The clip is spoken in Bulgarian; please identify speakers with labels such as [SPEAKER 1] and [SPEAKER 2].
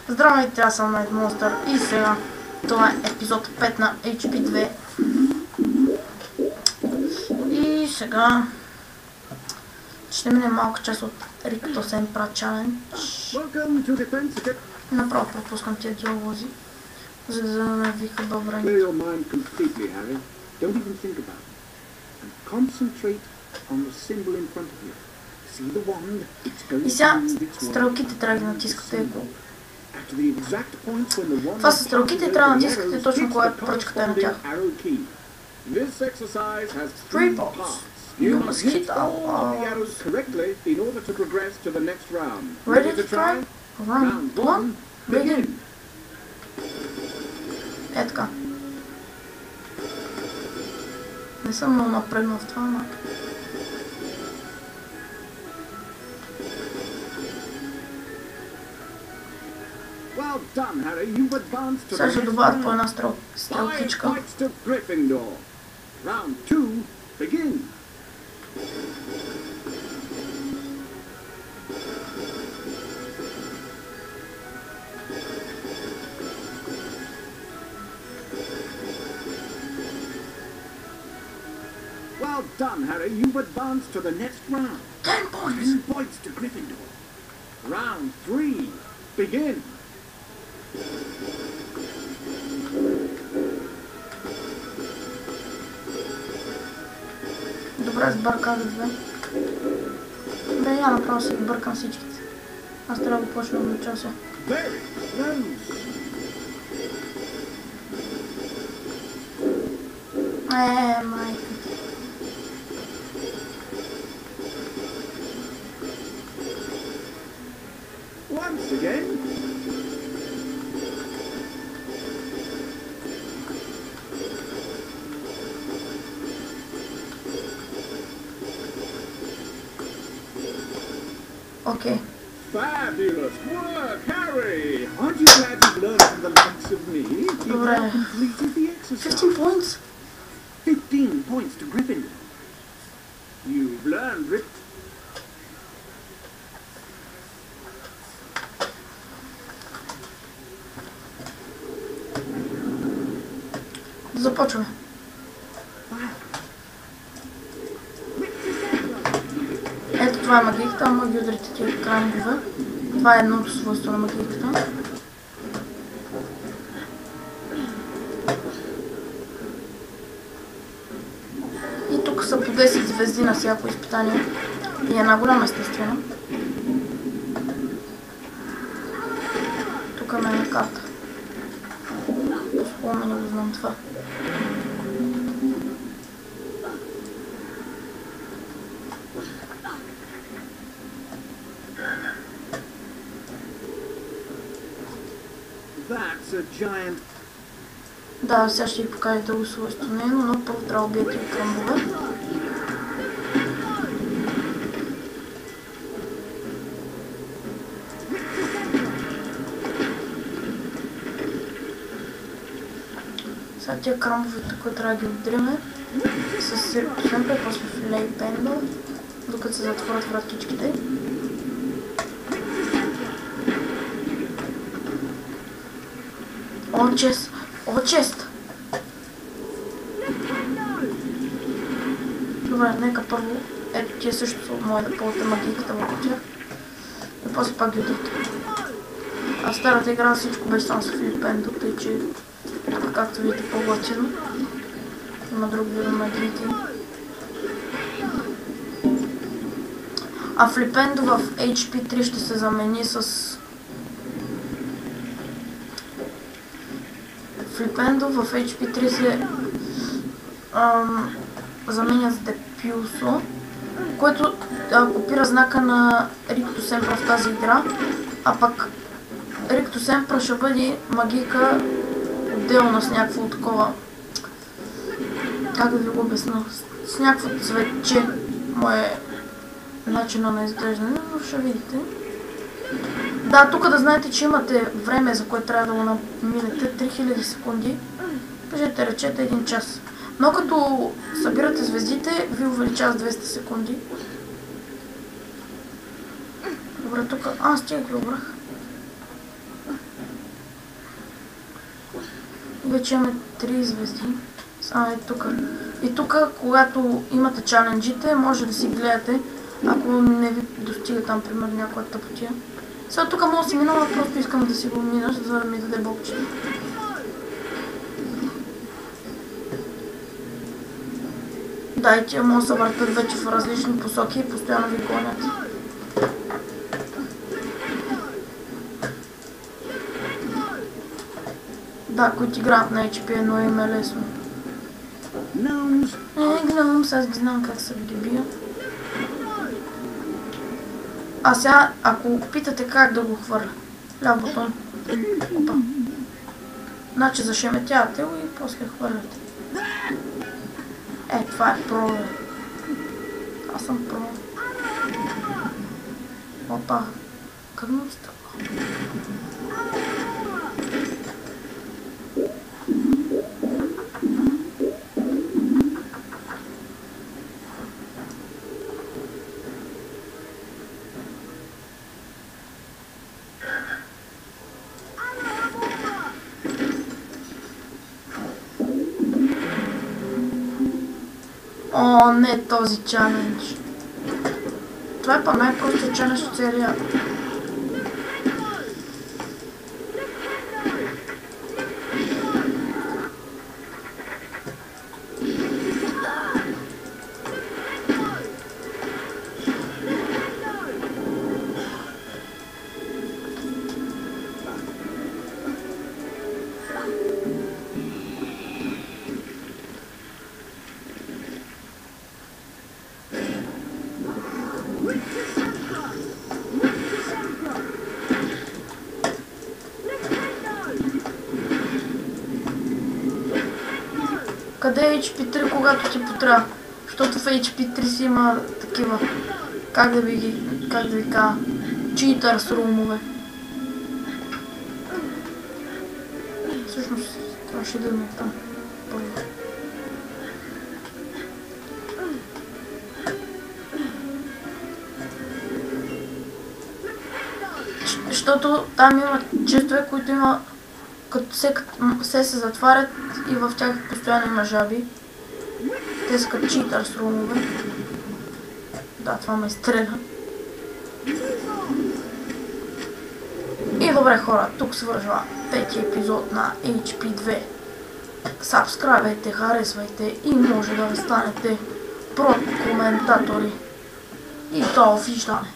[SPEAKER 1] Здравейте, аз съм Night Monster и сега това е епизод 5 на HP2. И сега ще мине малка част от Rictus Emperor Challenge. Направо пропускам тия диалози, за да не ви хъба време. И сега стрелките трябва да натискате. Това са стрелките и трябва да натискате точно когато пръчката е на тях. 3 balls. You must hit all arrows correctly in order to progress to the next round. Ready to try? Round 1, begin. Е така. Не съм много напреднал в това, но... Сега ще добавят по една стрелкичка.
[SPEAKER 2] Well done, Harry. You've advanced to the next round.
[SPEAKER 1] 10 points.
[SPEAKER 2] 10 points to Gryffindor. Round 3. Begin.
[SPEAKER 1] Добре, сбърках две. Бе, я направо си бъркам всичките. Аз трябва да почна от начало сега. Майка.
[SPEAKER 2] Once again.
[SPEAKER 1] Okay.
[SPEAKER 2] Fabulous work, Harry! Aren't you glad you've learned from the likes of me? You've now completed the exercise.
[SPEAKER 1] 15 points?
[SPEAKER 2] 15 points to Gryffindor. You've learned
[SPEAKER 1] Започваме. Ето това е магийката, ама ги ударите тия крамбове. Това е едното свойство на магийката. И тук са по 10 звезди на всяко изпитание. И една голяма естествена. Тук е една карта. По-спомени го знам това. Да, сега ще ви покажа дълго свойство на него, но първо трябва да убиете и кръмбове. Сега тия кръмбовете, които трябва да ги удариме, с Rictus Emperor, после Flipendo, докато се затворят вратичките. О, чест! О, чест! Добре, нека първо... Ето тия също може да ползвате магийката върху тях. И после пак ги удрите. А в старата игра всичко беше само с Flipendo, тъй че... Тук, както видите, по-готино. Има друг вид магийки. А Flipendo в HP3 ще се замени с... Flipendo в HP3 се заменя с Depulso, което копира знака на Rictus Emperor в тази игра, а пък Rictus Emperor ще бъде магийка отделна с някакво такова, как да ви го обясня, с някакво цветче, мое начина на изглеждане, но ще видите. Да, тук да знаете, че имате време, за което трябва да го наминете, 3000 секунди. Кажете, речете 1 час. Но като събирате звездите, ви увеличава с 200 секунди. Добре, тук... стига ги обрах. вече имаме 3 звезди. Само е тук. И тук, когато имате чаленджите, може да си гледате, ако не ви достига там, примерно, някоя тъпотия. Сега тук мога да си минава, просто искам да си го мина, за да ми даде бокче. Да, и тия може да се въртат вече в различни посоки и постоянно ви гонят. Да, които играят на HP, но им е лесно. Гледам, сега не знам как се ги бия. А сега, ако питате как да го хвърля, ляв бутон. Опа. Значи зашеметявате го и после хвърляте. Това е про, бе. Аз съм про. Опа. Как му става? О, не този чалендж. Това е па най-простият чалендж в целия. Къде е HP3, когато ти потрябва? Защото в HP3 си има такива, как да ви кажа, читърс румове. Всъщност, трябваше да има там. Защото там има честове, които има, като се затварят и в тях постоянно има жаби. Те са като читърс румове. Да, това ме изстреля. И добре хора, тук свършва 5-ти епизод на HP2. Сабскрайбайте, харесвайте и може да станете про коментатори. И то виждане.